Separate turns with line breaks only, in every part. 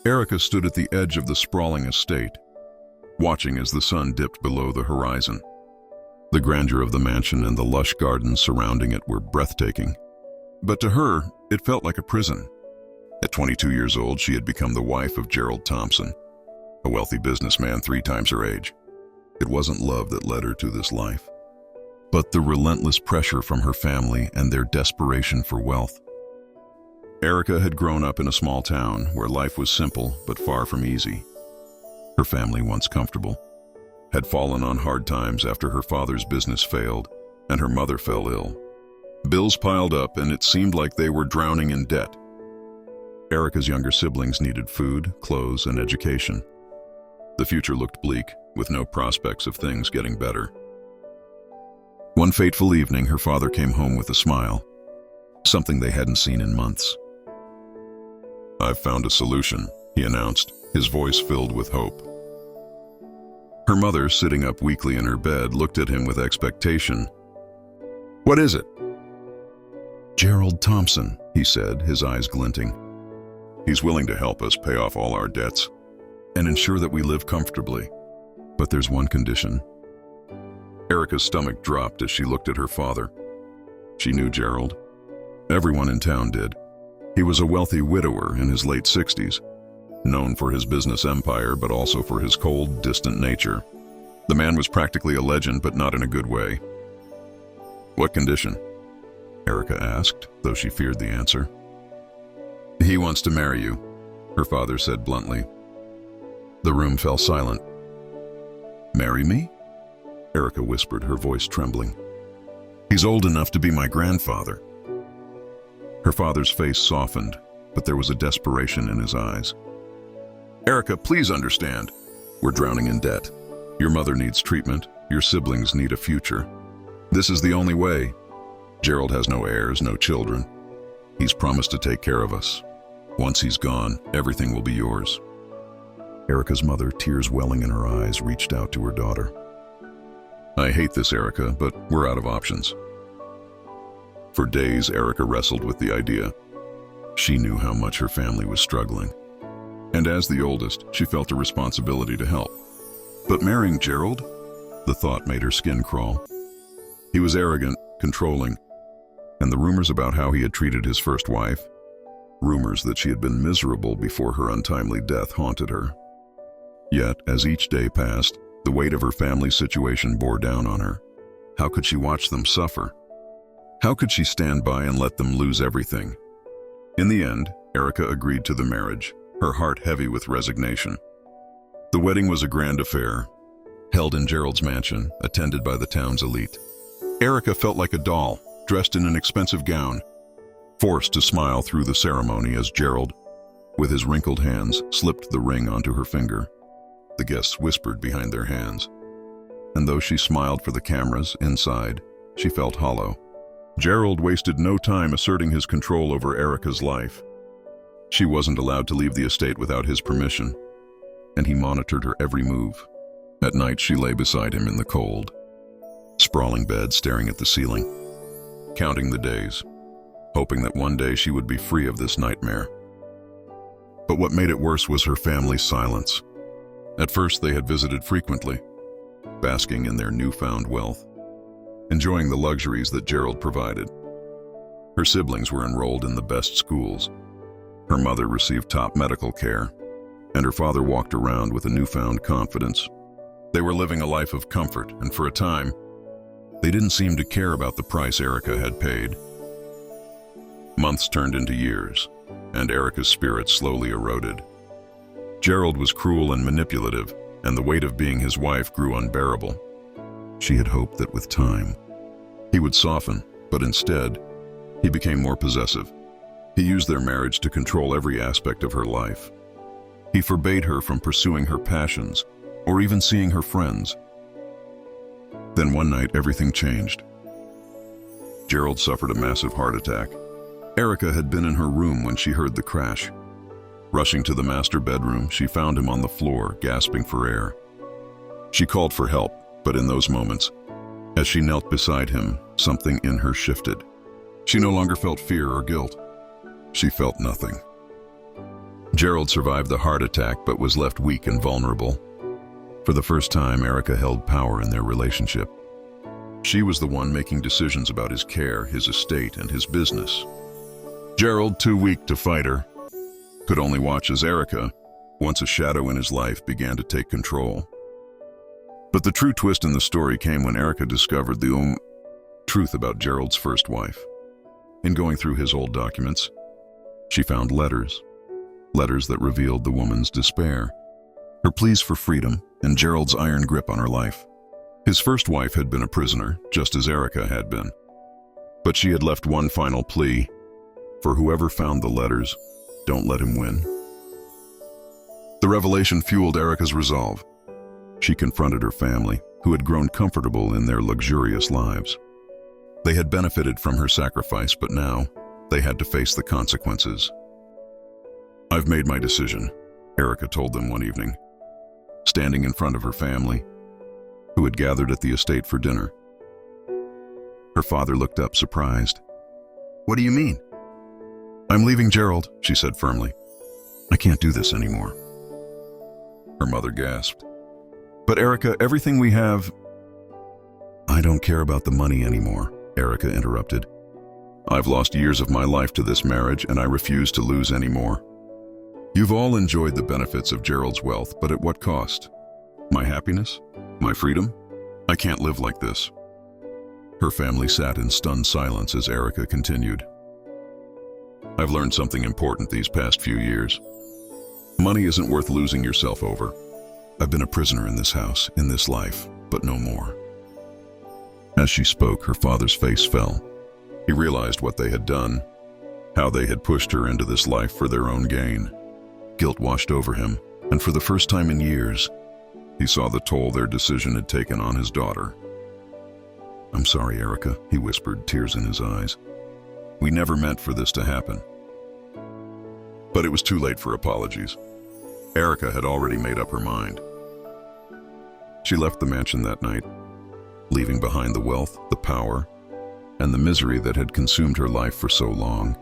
Erica stood at the edge of the sprawling estate, watching as the sun dipped below the horizon. The grandeur of the mansion and the lush gardens surrounding it were breathtaking. But to her, it felt like a prison. At 22 years old, she had become the wife of Gerald Thompson, a wealthy businessman 3 times her age. It wasn't love that led her to this life, but the relentless pressure from her family and their desperation for wealth. Erica had grown up in a small town where life was simple but far from easy. Her family, once comfortable, had fallen on hard times after her father's business failed and her mother fell ill. Bills piled up and it seemed like they were drowning in debt. Erica's younger siblings needed food, clothes, and education. The future looked bleak, with no prospects of things getting better. One fateful evening, her father came home with a smile, something they hadn't seen in months. "I've found a solution," he announced, his voice filled with hope. Her mother, sitting up weakly in her bed, looked at him with expectation. "What is it?" "Gerald Thompson," he said, his eyes glinting. "He's willing to help us pay off all our debts and ensure that we live comfortably. But there's one condition." Erica's stomach dropped as she looked at her father. She knew Gerald. Everyone in town did. He was a wealthy widower in his late 60s, known for his business empire but also for his cold, distant nature. The man was practically a legend, but not in a good way. "What condition?" Erica asked, though she feared the answer. "He wants to marry you," her father said bluntly. The room fell silent. "Marry me?" Erica whispered, her voice trembling. "He's old enough to be my grandfather." Her father's face softened, but there was a desperation in his eyes. "Erica, please understand. We're drowning in debt. Your mother needs treatment. Your siblings need a future. This is the only way. Gerald has no heirs, no children. He's promised to take care of us. Once he's gone, everything will be yours." Erica's mother, tears welling in her eyes, reached out to her daughter. "I hate this, Erica, but we're out of options." For days, Erica wrestled with the idea. She knew how much her family was struggling. And as the oldest, she felt a responsibility to help. But marrying Gerald? The thought made her skin crawl. He was arrogant, controlling, and the rumors about how he had treated his first wife, rumors that she had been miserable before her untimely death, haunted her. Yet, as each day passed, the weight of her family's situation bore down on her. How could she watch them suffer? How could she stand by and let them lose everything? In the end, Erica agreed to the marriage, her heart heavy with resignation. The wedding was a grand affair, held in Gerald's mansion, attended by the town's elite. Erica felt like a doll, dressed in an expensive gown, forced to smile through the ceremony as Gerald, with his wrinkled hands, slipped the ring onto her finger. The guests whispered behind their hands. And though she smiled for the cameras, inside, she felt hollow. Gerald wasted no time asserting his control over Erica's life. She wasn't allowed to leave the estate without his permission, and he monitored her every move. At night, she lay beside him in the cold, sprawling bed, staring at the ceiling, counting the days, hoping that one day she would be free of this nightmare. But what made it worse was her family's silence. At first, they had visited frequently, basking in their newfound wealth, enjoying the luxuries that Gerald provided. Her siblings were enrolled in the best schools. Her mother received top medical care, and her father walked around with a newfound confidence. They were living a life of comfort, and for a time, they didn't seem to care about the price Erica had paid. Months turned into years, and Erica's spirit slowly eroded. Gerald was cruel and manipulative, and the weight of being his wife grew unbearable. She had hoped that with time, he would soften, but instead, he became more possessive. He used their marriage to control every aspect of her life. He forbade her from pursuing her passions, or even seeing her friends. Then one night, everything changed. Gerald suffered a massive heart attack. Erica had been in her room when she heard the crash. Rushing to the master bedroom, she found him on the floor, gasping for air. She called for help, but in those moments, as she knelt beside him, something in her shifted. She no longer felt fear or guilt. She felt nothing. Gerald survived the heart attack but was left weak and vulnerable. For the first time, Erica held power in their relationship. She was the one making decisions about his care, his estate, and his business. Gerald, too weak to fight her, could only watch as Erica, once a shadow in his life, began to take control. But the true twist in the story came when Erica discovered the truth about Gerald's first wife. In going through his old documents, she found letters that revealed the woman's despair, her pleas for freedom, and Gerald's iron grip on her life. His first wife had been a prisoner, just as Erica had been. But she had left one final plea: for whoever found the letters, don't let him win. The revelation fueled Erica's resolve. She confronted her family, who had grown comfortable in their luxurious lives. They had benefited from her sacrifice, but now they had to face the consequences. "I've made my decision," Erica told them one evening, standing in front of her family, who had gathered at the estate for dinner. Her father looked up, surprised. "What do you mean?" "I'm leaving Gerald," she said firmly. "I can't do this anymore." Her mother gasped. "But Erica, everything we have—" "I don't care about the money anymore," Erica interrupted. "I've lost years of my life to this marriage, and I refuse to lose any more. You've all enjoyed the benefits of Gerald's wealth, but at what cost? My happiness? My freedom? I can't live like this." Her family sat in stunned silence as Erica continued. "I've learned something important these past few years. Money isn't worth losing yourself over. I've been a prisoner in this house, in this life, but no more." As she spoke, her father's face fell. He realized what they had done, how they had pushed her into this life for their own gain. Guilt washed over him, and for the first time in years, he saw the toll their decision had taken on his daughter. "I'm sorry, Erica," he whispered, tears in his eyes. "We never meant for this to happen." But it was too late for apologies. Erica had already made up her mind. She left the mansion that night, leaving behind the wealth, the power, and the misery that had consumed her life for so long.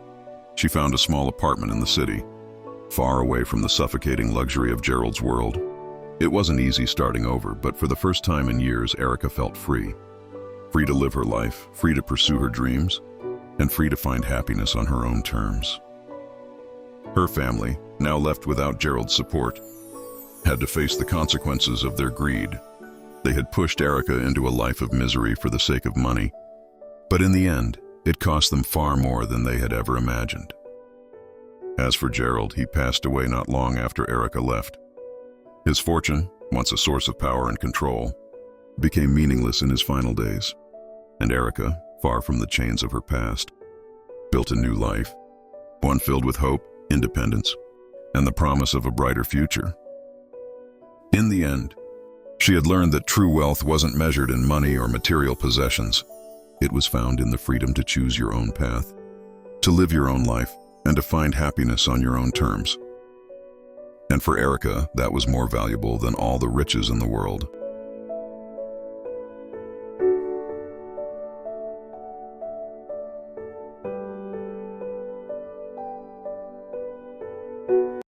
She found a small apartment in the city, far away from the suffocating luxury of Gerald's world. It wasn't easy starting over, but for the first time in years, Erica felt free. Free to live her life, free to pursue her dreams, and free to find happiness on her own terms. Her family, now left without Gerald's support, had to face the consequences of their greed. They had pushed Erica into a life of misery for the sake of money, but in the end, it cost them far more than they had ever imagined. As for Gerald, he passed away not long after Erica left. His fortune, once a source of power and control, became meaningless in his final days, and Erica, far from the chains of her past, built a new life, one filled with hope, independence, and the promise of a brighter future. In the end, she had learned that true wealth wasn't measured in money or material possessions. It was found in the freedom to choose your own path, to live your own life, and to find happiness on your own terms. And for Erica, that was more valuable than all the riches in the world.